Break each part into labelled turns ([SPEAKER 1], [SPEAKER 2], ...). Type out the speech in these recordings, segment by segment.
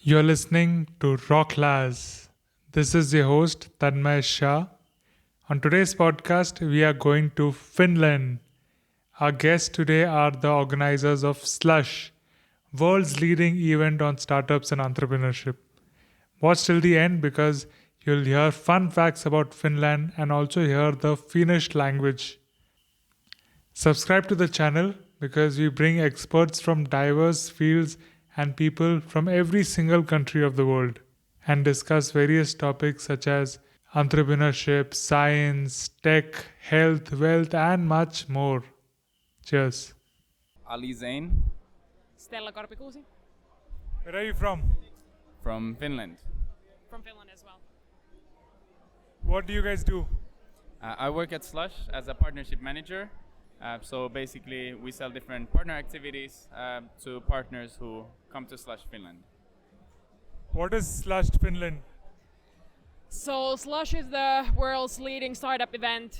[SPEAKER 1] You're listening to Rocklaz. This is your host, Tanmay Shah. On today's podcast, we are going to Finland. Our guests today are the organizers of Slush, world's leading event on startups and entrepreneurship. Watch till the end because you'll hear fun facts about Finland and also hear the Finnish language. Subscribe to the channel because we bring experts from diverse fields and people from every single country of the world and discuss various topics such as entrepreneurship, science, tech, health, wealth, and much more. Cheers.
[SPEAKER 2] Ali Zain
[SPEAKER 3] Stella Korpikuusi
[SPEAKER 1] Where are you from?
[SPEAKER 2] from Finland.
[SPEAKER 3] from Finland as well.
[SPEAKER 1] What do you guys do?
[SPEAKER 2] I work at Slush as a partnership manager. So basically, we sell different partner activities to partners who come to Slush Finland.
[SPEAKER 1] What is Slush Finland?
[SPEAKER 3] So Slush is the world's leading startup event,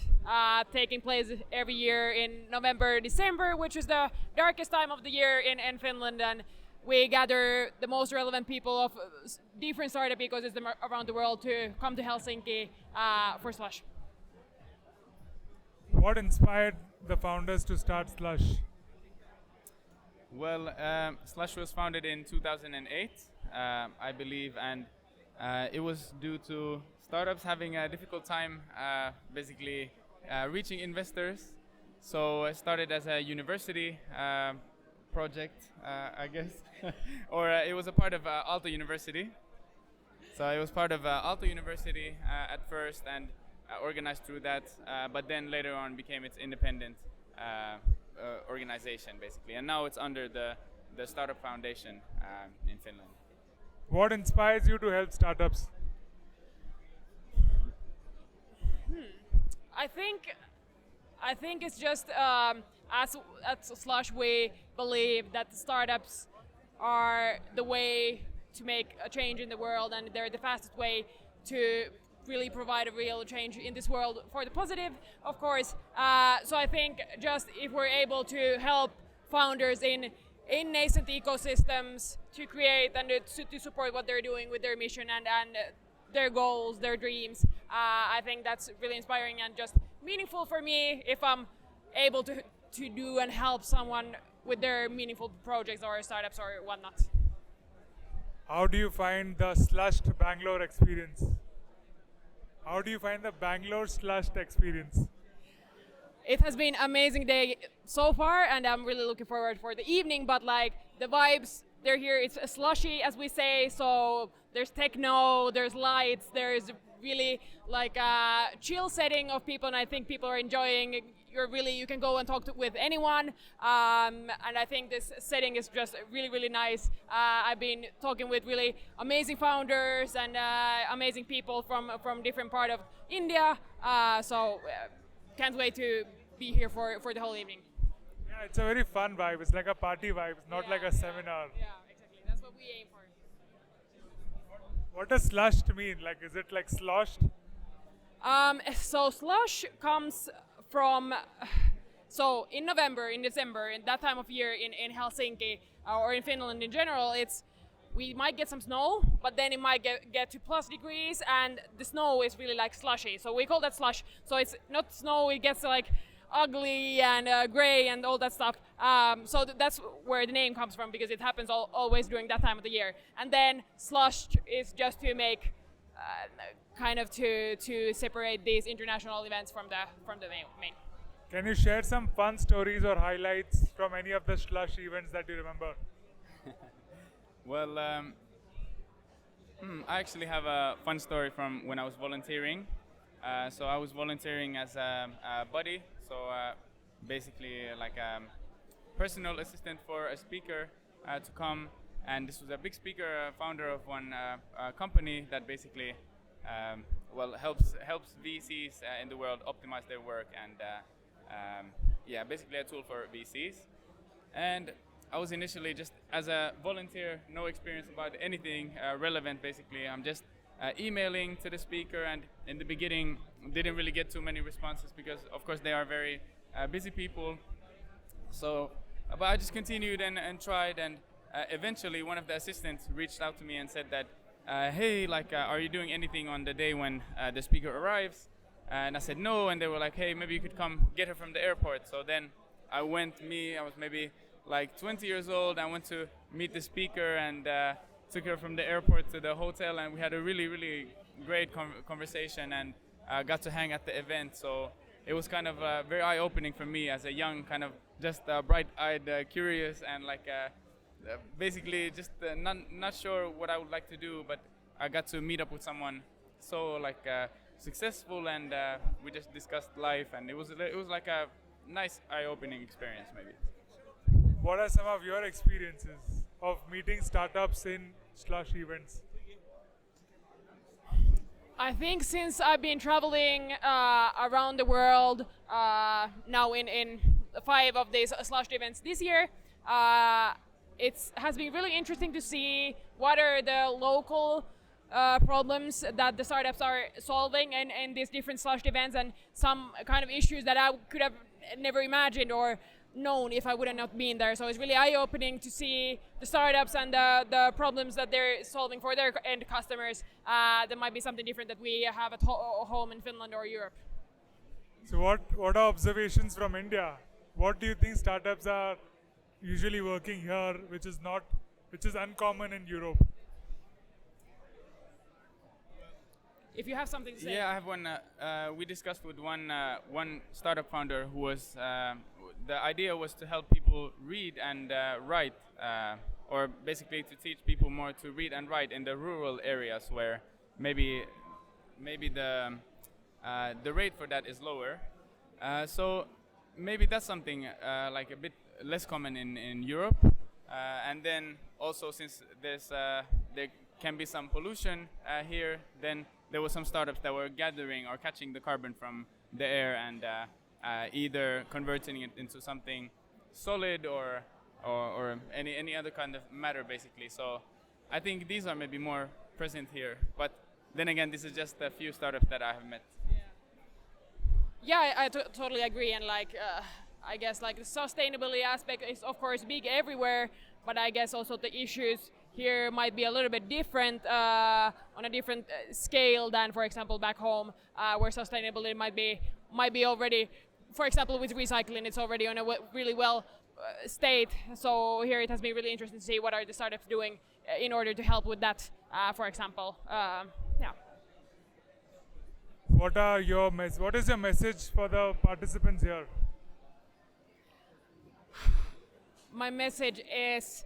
[SPEAKER 3] taking place every year in November, December, which is the darkest time of the year in Finland, and we gather the most relevant people of different startup ecosystems around the world to come to Helsinki for Slush.
[SPEAKER 1] What inspired the founders to start Slush?
[SPEAKER 2] Well, Slush was founded in 2008, I believe, and it was due to startups having a difficult time basically reaching investors. So it started as a university project, I guess, or it was a part of Aalto University. So it was part of Aalto University at first and organized through that, but then later on became its independent organization basically, and now it's under the Startup Foundation in Finland.
[SPEAKER 1] What inspires you to help startups?
[SPEAKER 3] I think it's just as at Slush we believe that startups are the way to make a change in the world, and they're the fastest way to really provide a real change in this world for the positive, of course. So I think just if we're able to help founders in nascent ecosystems to create and to support what they're doing with their mission and their goals, their dreams, I think that's really inspiring and just meaningful for me if I'm able to do and help someone with their meaningful projects or startups or whatnot.
[SPEAKER 1] How do you find the Slushed Bangalore experience? How do you find the Bangalore Slushed experience?
[SPEAKER 3] It has been amazing day so far, and I'm really looking forward for the evening. But like the vibes, they're here. It's slushy, as we say. So there's techno, there's lights, there's really like a chill setting of people, and I think people are enjoying. You can go and talk with anyone, and I think this setting is just really, really nice. I've been talking with really amazing founders and amazing people from different part of India, so can't wait to be here for the whole evening.
[SPEAKER 1] Yeah, it's a very fun vibe. It's like a party vibe. It's not like a seminar.
[SPEAKER 3] Yeah, exactly. That's what we aim for.
[SPEAKER 1] What does slushed mean? Like, is it like sloshed?
[SPEAKER 3] So slush comes from, so in November, in December, in that time of year in Helsinki or in Finland in general, we might get some snow, but then it might get to plus degrees, and the snow is really like slushy. So we call that slush. So it's not snow, it gets like ugly and gray and all that stuff. So that's where the name comes from, because it happens always during that time of the year. And then slush is just to make kind of to separate these international events from the main.
[SPEAKER 1] Can you share some fun stories or highlights from any of the Slush events that you remember?
[SPEAKER 2] Well, I actually have a fun story from when I was volunteering. So I was volunteering as a buddy, so basically like a personal assistant for a speaker to come, and this was a big speaker, founder of one company that basically helps VCs in the world optimize their work, and basically a tool for VCs. And I was initially just as a volunteer, no experience about anything relevant basically. I'm just emailing to the speaker, and in the beginning didn't really get too many responses because of course they are very busy people. So but I just continued and tried, and eventually one of the assistants reached out to me and said that, hey, like, are you doing anything on the day when the speaker arrives? And I said no, and they were like, hey, maybe you could come get her from the airport. So then I went, I was maybe like 20 years old. I went to meet the speaker and took her from the airport to the hotel, and we had a really, really great conversation and got to hang at the event. So it was kind of very eye-opening for me as a young, kind of just bright-eyed, curious, and like basically just not sure what I would like to do, but I got to meet up with someone so like successful, and we just discussed life, and it was like a nice eye-opening experience maybe.
[SPEAKER 1] What are some of your experiences of meeting startups in Slush events?
[SPEAKER 3] I think since I've been traveling around the world now in 5 of these Slush events this year, it has been really interesting to see what are the local problems that the startups are solving in these different Slush events, and some kind of issues that I could have never imagined or known if I would have not been there. So it's really eye-opening to see the startups and the problems that they're solving for their end customers. That might be something different that we have at home in Finland or Europe.
[SPEAKER 1] So what are observations from India? What do you think startups are usually working here, which is uncommon in Europe?
[SPEAKER 3] If you have something to say.
[SPEAKER 2] Yeah, I have one. We discussed with one startup founder who was the idea was to help people read and write, or basically to teach people more to read and write in the rural areas where maybe the rate for that is lower. So maybe that's something like a bit less common in Europe. And then also, since there can be some pollution here, then there were some startups that were gathering or catching the carbon from the air and either converting it into something solid or any other kind of matter, basically. So I think these are maybe more present here. But then again, this is just a few startups that I have met.
[SPEAKER 3] Yeah, I totally agree, and like I guess like the sustainability aspect is of course big everywhere, but I guess also the issues here might be a little bit different on a different scale than, for example, back home, where sustainability might be already, for example, with recycling, it's already on a really well state. So here it has been really interesting to see what are the startups doing in order to help with that, for example. Yeah.
[SPEAKER 1] What is your message for the participants here?
[SPEAKER 3] My message is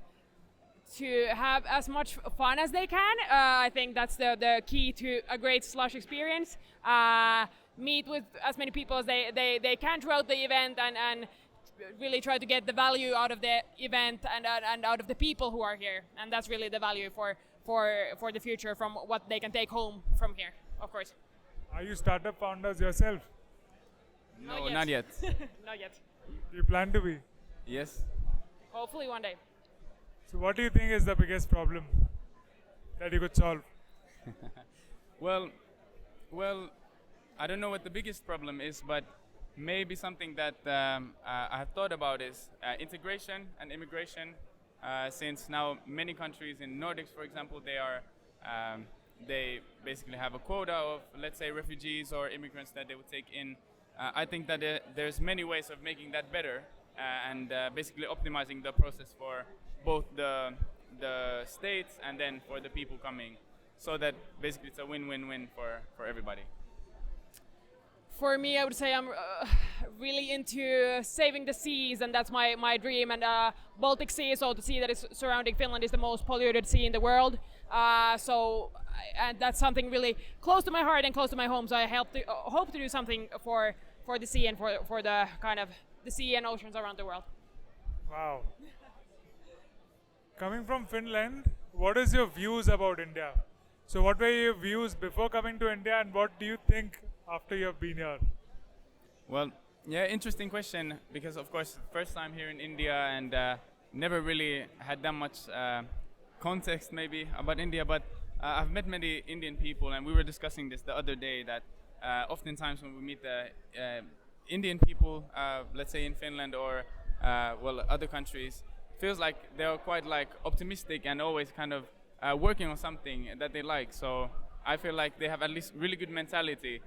[SPEAKER 3] to have as much fun as they can. I think that's the key to a great Slush experience. Meet with as many people as they can throughout the event, and really try to get the value out of the event and out of the people who are here. And that's really the value for the future from what they can take home from here, of course.
[SPEAKER 1] Are you startup founders yourself?
[SPEAKER 2] No, not yet.
[SPEAKER 3] Not yet.
[SPEAKER 1] Do you plan to be?
[SPEAKER 2] Yes.
[SPEAKER 3] Hopefully one day.
[SPEAKER 1] So what do you think is the biggest problem that you could solve?
[SPEAKER 2] Well, I don't know what the biggest problem is, but maybe something that I have thought about is integration and immigration. Since now many countries in Nordics, for example, they basically have a quota of, let's say, refugees or immigrants that they would take in. I think that there's many ways of making that better and basically optimizing the process for both the states and then for the people coming, so that basically it's a win-win-win for everybody.
[SPEAKER 3] For me, I would say I'm really into saving the seas, and that's my dream. And Baltic Sea, so the sea that is surrounding Finland, is the most polluted sea in the world. And that's something really close to my heart and close to my home. So I hope to do something for the sea and for the kind of the sea and oceans around the world.
[SPEAKER 1] Wow. Coming from Finland, what is your views about India? So what were your views before coming to India, and what do you think after you have been here?
[SPEAKER 2] Well, yeah, interesting question, because of course first time here in India and never really had that much context maybe about India, but I've met many Indian people, and we were discussing this the other day that oftentimes when we meet the Indian people, let's say in Finland or other countries, feels like they're quite like optimistic and always kind of working on something that they like. So I feel like they have at least really good mentality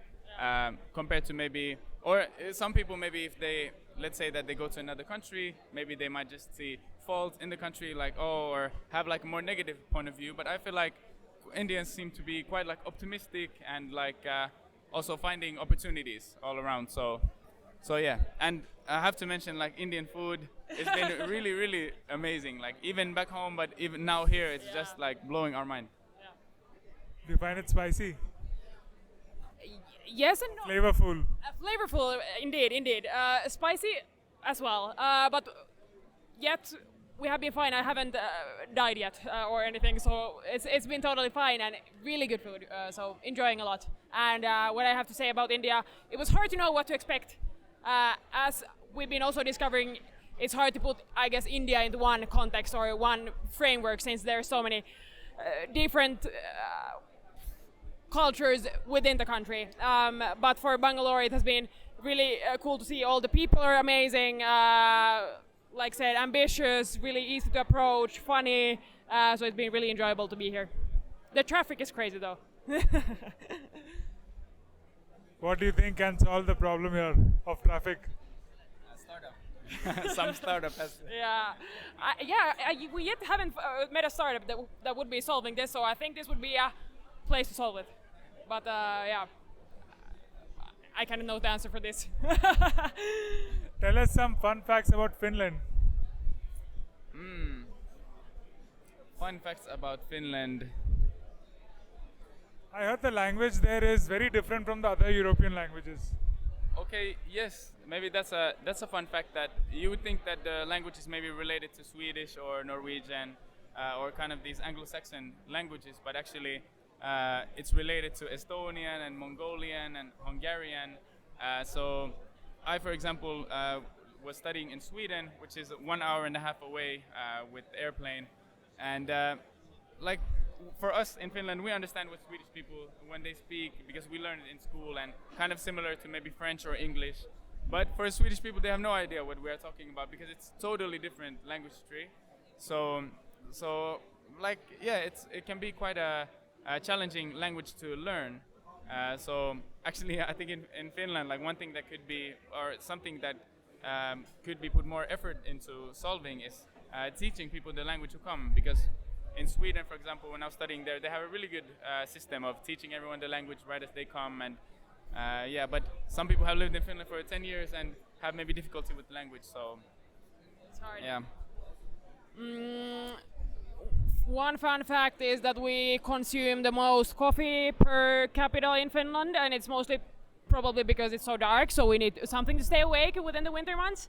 [SPEAKER 2] compared to maybe, or some people maybe if they, let's say that they go to another country, maybe they might just see fault in the country, like or have like a more negative point of view. But I feel like Indians seem to be quite like optimistic and like also finding opportunities all around. So yeah, and I have to mention like Indian food. It's been really, really amazing. Like even back home, but even now here, it's just like blowing our mind.
[SPEAKER 1] Do you find it spicy?
[SPEAKER 3] Yes and no.
[SPEAKER 1] Flavorful?
[SPEAKER 3] Flavorful, indeed. Spicy as well, but yet we have been fine. I haven't died yet or anything, so it's been totally fine and really good food. So enjoying a lot. And what I have to say about India, it was hard to know what to expect. As we've been also discovering, it's hard to put, I guess, India into one context or one framework since there are so many different cultures within the country. But for Bangalore, it has been really cool to see all the people are amazing. Like I said, ambitious, really easy to approach, funny. So it's been really enjoyable to be here. The traffic is crazy though.
[SPEAKER 1] What do you think can solve the problem here of traffic?
[SPEAKER 2] Startup. Some startup has.
[SPEAKER 3] We yet haven't met a startup that would be solving this, so I think this would be a place to solve it. But yeah, I kind of know the answer for this.
[SPEAKER 1] Tell us some fun facts about Finland.
[SPEAKER 2] Fun facts about Finland.
[SPEAKER 1] I heard the language there is very different from the other European languages.
[SPEAKER 2] Okay, yes, maybe that's a fun fact that you would think that the language is maybe related to Swedish or Norwegian or kind of these Anglo-Saxon languages, but actually it's related to Estonian and Mongolian and Hungarian. So I, for example, was studying in Sweden, which is 1 hour and a half away with airplane, and like for us in Finland, we understand what Swedish people when they speak because we learn it in school and kind of similar to maybe French or English. But for Swedish people, they have no idea what we are talking about because it's totally different language tree. So like yeah, it can be quite a challenging language to learn. So actually, I think in Finland, like one thing that could be or something that could be put more effort into solving is teaching people the language to come because. In Sweden, for example, when I was studying there, they have a really good system of teaching everyone the language right as they come. And yeah, but some people have lived in Finland for 10 years and have maybe difficulty with the language. So
[SPEAKER 3] it's hard.
[SPEAKER 2] Yeah.
[SPEAKER 3] One fun fact is that we consume the most coffee per capita in Finland, and it's mostly probably because it's so dark, so we need something to stay awake within the winter months.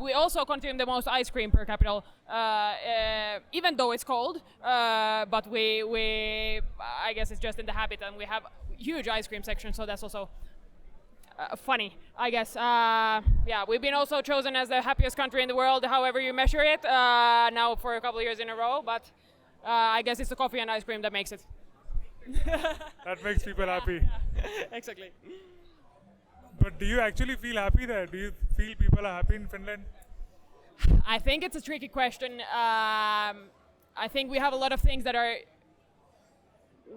[SPEAKER 3] We also consume the most ice cream per capita, even though it's cold. But I guess it's just in the habit, and we have huge ice cream section, so that's also funny, I guess. Yeah, we've been also chosen as the happiest country in the world, however you measure it, now for a couple of years in a row. But I guess it's the coffee and ice cream that makes it.
[SPEAKER 1] That makes people happy.
[SPEAKER 3] Yeah. Exactly.
[SPEAKER 1] But do you actually feel happy there? Do you feel people are happy in Finland?
[SPEAKER 3] I think it's a tricky question. I think we have a lot of things that are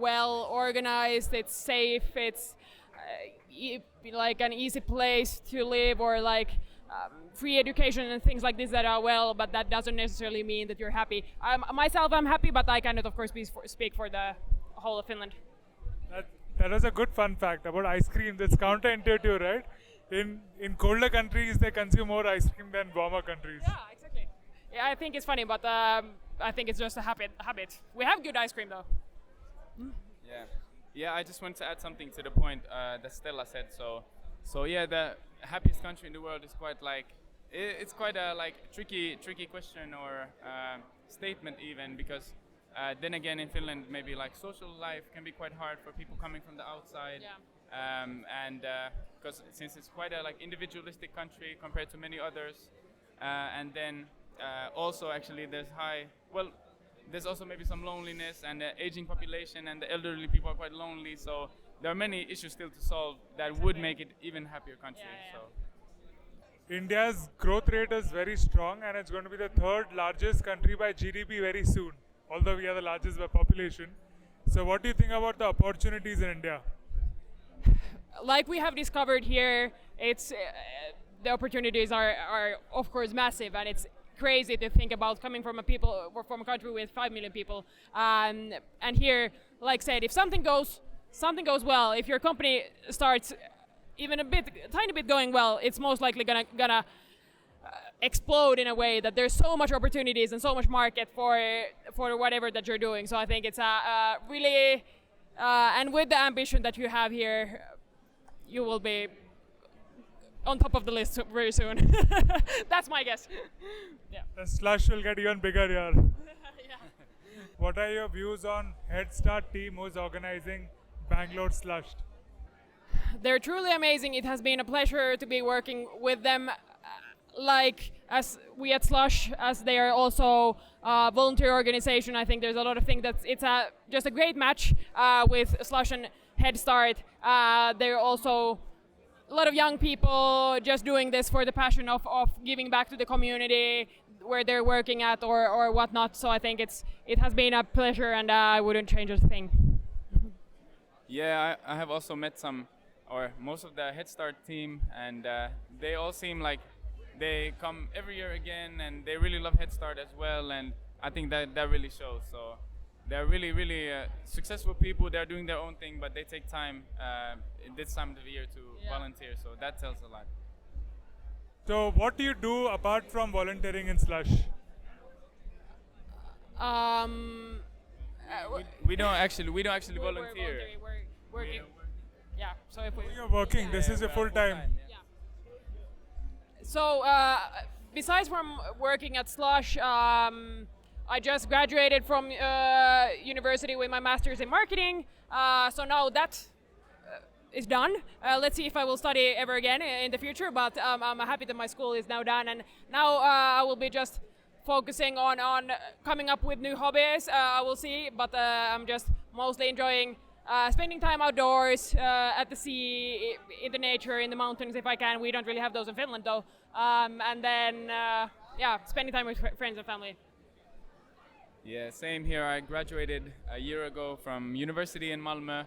[SPEAKER 3] well organized, it's safe, it's like an easy place to live, or like free education and things like this that are well, but that doesn't necessarily mean that you're happy. Myself, I'm happy, but I cannot, of course, speak for the whole of Finland.
[SPEAKER 1] That was a good fun fact about ice cream. That's counterintuitive, right? In colder countries, they consume more ice cream than warmer countries.
[SPEAKER 3] Yeah, exactly. Yeah, I think it's funny, but I think it's just a habit. We have good ice cream, though.
[SPEAKER 2] Yeah. I just want to add something to the point that Stella said. So yeah, the happiest country in the world is quite like it's quite a like tricky question or statement even because. Then again, in Finland, maybe like social life can be quite hard for people coming from the outside, and because since it's quite a like individualistic country compared to many others, and then also actually there's also maybe some loneliness and the aging population and the elderly people are quite lonely. So there are many issues still to solve that would make it even happier country.
[SPEAKER 3] Yeah.
[SPEAKER 1] India's growth rate is very strong and it's going to be the third largest country by GDP very soon, although we are the largest by population. So, what do you think about the opportunities in India?
[SPEAKER 3] Like we have discovered here, it's the opportunities are of course massive, and it's crazy to think about coming from a country with 5 million people. And here, like said, if something goes well, if your company starts even tiny bit going well, it's most likely gonna explode in a way that there's so much opportunities and so much market for whatever that you're doing. So I think it's a really and with the ambition that you have here, you will be on top of the list very soon. That's my guess. Yeah.
[SPEAKER 1] The slush will get even bigger here.
[SPEAKER 3] Yeah.
[SPEAKER 1] What are your views on Head Start team who's organizing Bangalore Slush?
[SPEAKER 3] They're truly amazing. It has been a pleasure to be working with them. Like as we at Slush, as they are also a volunteer organization, I think there's a lot of things that it's just a great match with Slush and Head Start. They're also a lot of young people just doing this for the passion of giving back to the community where they're working at or whatnot. So I think it has been a pleasure, and I wouldn't change a thing.
[SPEAKER 2] Yeah, I have also met most of the Head Start team, and they all seem like they come every year again, and they really love Head Start as well, and I think that really shows. So they're really, really successful people. They're doing their own thing, but they take time in this time of the year to volunteer, so that tells a lot.
[SPEAKER 1] So, what do you do apart from volunteering in Slush?
[SPEAKER 2] We don't actually volunteer.
[SPEAKER 3] We're working. Yeah. So if we,
[SPEAKER 1] You're working. This is your full time.
[SPEAKER 3] yeah. So besides from working at Slush, I just graduated from university with my master's in marketing. So now that is done. Let's see if I will study ever again in the future. But I'm happy that my school is now done, and now I will be just focusing on coming up with new hobbies. I will see, but I'm just mostly enjoying spending time outdoors, at the sea, in the nature, in the mountains if I can. We don't really have those in Finland though. And then, spending time with friends and family.
[SPEAKER 2] Yeah, same here. I graduated a year ago from university in Malmö,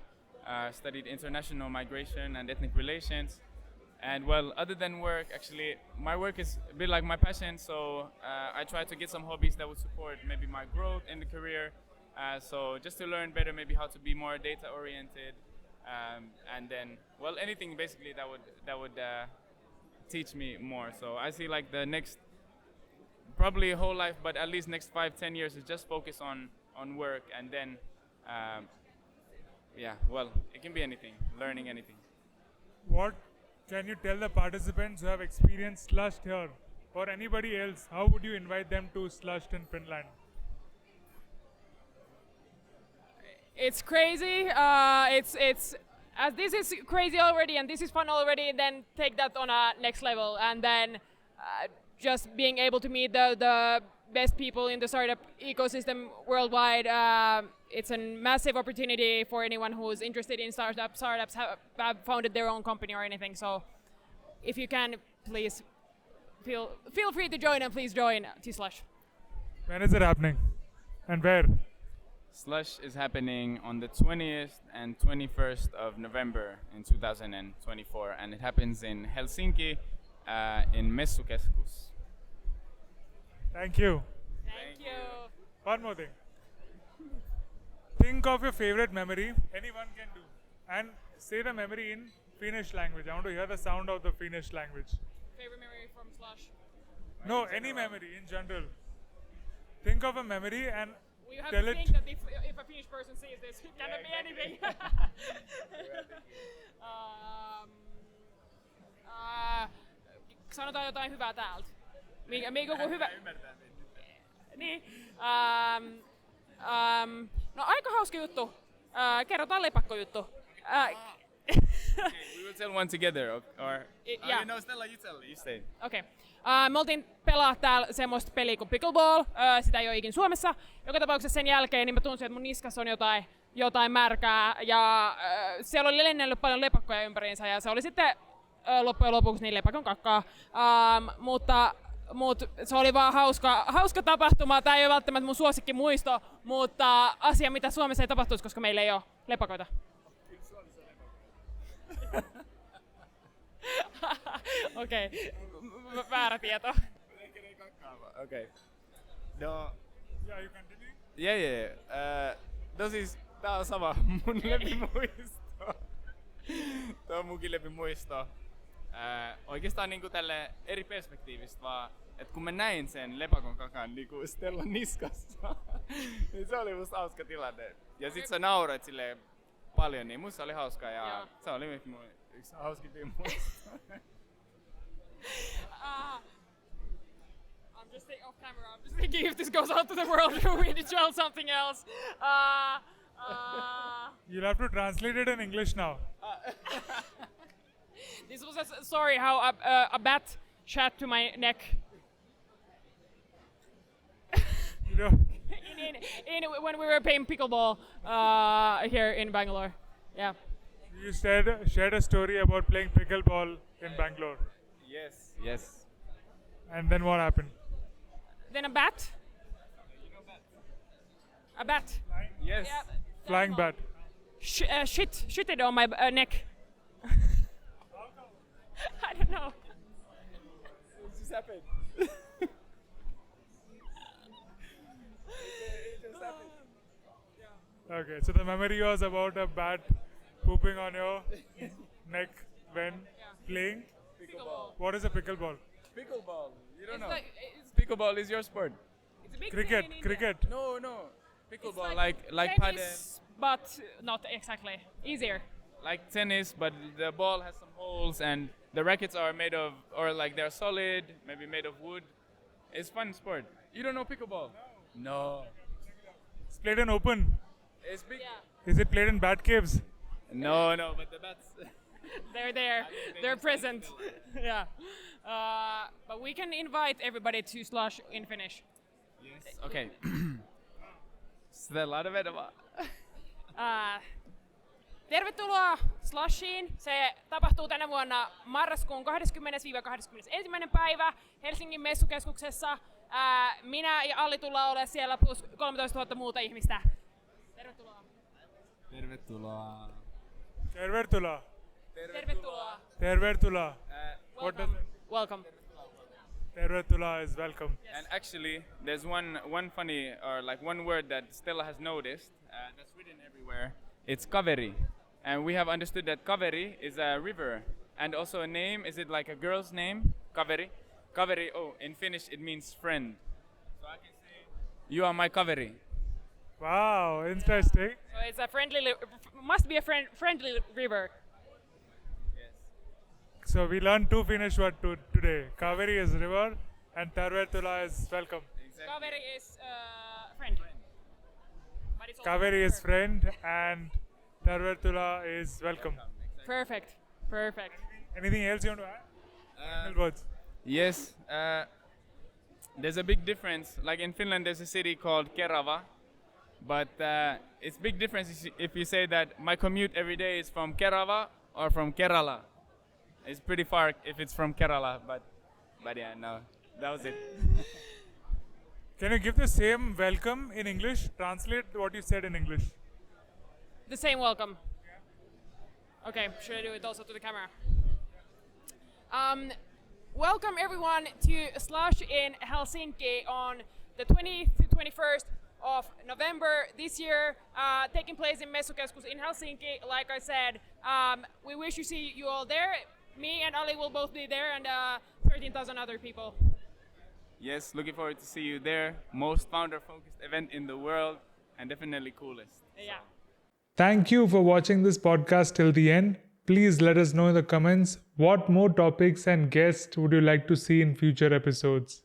[SPEAKER 2] studied international migration and ethnic relations. And well, other than work, actually, my work is a bit like my passion, so I try to get some hobbies that would support maybe my growth in the career. So just to learn better maybe how to be more data oriented, and then, well, anything basically that would teach me more. So I see like the next, probably a whole life, but at least next 5-10 years is just focus on work, and then it can be anything, learning anything.
[SPEAKER 1] What can you tell the participants who have experienced Slush here, or anybody else? How would you invite them to Slush in Finland?
[SPEAKER 3] It's crazy. It's as this is crazy already and this is fun already. Then take that on a next level, and then just being able to meet the best people in the startup ecosystem worldwide. It's a massive opportunity for anyone who's interested in startups. Startups have founded their own company or anything. So if you can, please feel free to join, and please join T-Slush.
[SPEAKER 1] When is it happening? And where?
[SPEAKER 2] Slush is happening on the 20th and 21st of November in 2024, and it happens in Helsinki, in Messukeskus.
[SPEAKER 1] Thank you.
[SPEAKER 3] Thank you.
[SPEAKER 1] One more thing. Think of your favorite memory. Anyone can do. And say the memory in Finnish language. I want to hear the sound of the Finnish language.
[SPEAKER 3] Favorite memory from Slush?
[SPEAKER 1] No, any memory in general. Think of a memory and
[SPEAKER 3] We have
[SPEAKER 1] tell
[SPEAKER 3] to
[SPEAKER 1] it.
[SPEAKER 3] think that if a Finnish person sees this, it cannot be anything. Sanotaan jotain hyvää täältä. Mikä joku hyvä? Niin. No aika hauska juttu. Kerrotaan lepakkojuttu.
[SPEAKER 2] Okay, we will tell one together, or
[SPEAKER 3] yeah.
[SPEAKER 2] no, Stella, you tell. You say.
[SPEAKER 3] Okei. Me oltiin pelaa täällä semmoista peliä kuin pickleball. Sitä ei ole ikin Suomessa. Joka tapauksessa sen jälkeen niin mä tunsin, että mun niskassa on jotain märkää. Ja siellä oli lennellyt paljon lepakkoja ympäriinsä. Ja se oli sitten loppujen lopuksi niin lepakon kakkaa. Mutta se oli vaan hauska tapahtuma. Tämä ei ole välttämättä mun suosikkimuisto, mutta asia, mitä Suomessa ei tapahtuisi, koska meillä ei ole lepakoita. Okei, väärä tieto.
[SPEAKER 2] Okei. No,
[SPEAKER 1] Yeah, you continue.
[SPEAKER 2] No siis, tää on sama mun lempimuisto. Tää on munkin lempimuisto. Oikeastaan niinku tälle eri perspektiivistä vaan, että kun mä näin sen lepakon kakan niinku Stellan niskassa, niin se oli musta hauska tilanne. Ja sit sä nauroit silleen paljon, niin musta oli hauskaa ja se oli mun yksi hauskimpia muisto.
[SPEAKER 3] I'm just off camera. I'm just thinking if this goes out to the world, we need to tell something else.
[SPEAKER 1] You'll have to translate it in English now.
[SPEAKER 3] This was a story how a bat shat to my neck.
[SPEAKER 1] You know,
[SPEAKER 3] When we were playing pickleball here in Bangalore. Yeah.
[SPEAKER 1] you shared a story about playing pickleball in Bangalore.
[SPEAKER 2] Yes.
[SPEAKER 1] And then what happened?
[SPEAKER 3] Then a bat. A bat.
[SPEAKER 2] Yes.
[SPEAKER 3] Yeah,
[SPEAKER 1] Flying bat.
[SPEAKER 3] shitted on my neck. I don't know.
[SPEAKER 2] It just happened.
[SPEAKER 1] Okay, so the memory was about a bat pooping on your neck when playing.
[SPEAKER 2] Pickleball.
[SPEAKER 1] What is a pickleball?
[SPEAKER 2] Pickleball. You don't
[SPEAKER 3] It's
[SPEAKER 2] know.
[SPEAKER 3] like
[SPEAKER 2] Pickleball is your sport.
[SPEAKER 3] it's a big thing in
[SPEAKER 1] Cricket,
[SPEAKER 3] India.
[SPEAKER 1] cricket.
[SPEAKER 2] No.
[SPEAKER 3] It's
[SPEAKER 2] Pickleball like
[SPEAKER 3] tennis, but not exactly. Easier.
[SPEAKER 2] like tennis, but the ball has some holes and the rackets are made of, or like they're solid, maybe made of wood. It's fun sport. You don't know pickleball? No.
[SPEAKER 1] It's played in open.
[SPEAKER 2] It's big.
[SPEAKER 3] Yeah,
[SPEAKER 1] Is it played in bat caves?
[SPEAKER 2] No, but the bats.
[SPEAKER 3] they're there.
[SPEAKER 2] they
[SPEAKER 3] They're
[SPEAKER 2] just
[SPEAKER 3] present. Yeah. But we can invite everybody to Slush in Finnish.
[SPEAKER 2] Yes. Okay. Stella, vedova.
[SPEAKER 3] Tervetuloa Slushiin. Se tapahtuu tänä vuonna marraskuun 20-21. päivä Helsingin messukeskuksessa. Minä ja Alli tullaan olemaan siellä plus 13 000 muuta ihmistä. Tervetuloa.
[SPEAKER 2] Tervetuloa.
[SPEAKER 1] Tervetuloa.
[SPEAKER 3] Tervetuloa.
[SPEAKER 1] Tervetuloa. What does
[SPEAKER 3] Welcome.
[SPEAKER 1] it?
[SPEAKER 3] Welcome.
[SPEAKER 1] Tervetuloa is welcome.
[SPEAKER 2] And actually, there's one funny or like one word that Stella has noticed that's written everywhere. It's kaveri, and we have understood that kaveri is a river and also a name. Is it like a girl's name? Kaveri. Kaveri. Oh, in Finnish it means friend. So I can say, you are my kaveri.
[SPEAKER 1] Wow, interesting.
[SPEAKER 3] So it's a must be a friendly river.
[SPEAKER 2] Yes.
[SPEAKER 1] So we learned two Finnish words today. Kaveri is river and Tervetuloa is welcome.
[SPEAKER 2] Exactly.
[SPEAKER 3] Kaveri is friend. But it's also
[SPEAKER 1] Kaveri is
[SPEAKER 3] river.
[SPEAKER 1] friend and Tervetuloa is welcome.
[SPEAKER 3] Perfect. Perfect.
[SPEAKER 1] Anything else you want to add? Final words.
[SPEAKER 2] Yes. There's a big difference. Like in Finland, there's a city called Kerava, but it's big difference if you say that my commute every day is from Kerava or from Kerala. It's pretty far if it's from Kerala, but yeah, no, that was it.
[SPEAKER 1] Can you give the same welcome in English? Translate what you said in English.
[SPEAKER 3] The same welcome. Okay, should I do it also to the camera? Welcome everyone to Slush in Helsinki on the 20th to 21st of November this year, taking place in Messukeskus in Helsinki. Like I said, we wish to see you all there. Me and Ali will both be there, and 13,000 other people.
[SPEAKER 2] Yes, looking forward to see you there. Most founder-focused event in the world, and definitely coolest.
[SPEAKER 3] Yeah.
[SPEAKER 1] Thank you for watching this podcast till the end. Please let us know in the comments what more topics and guests would you like to see in future episodes.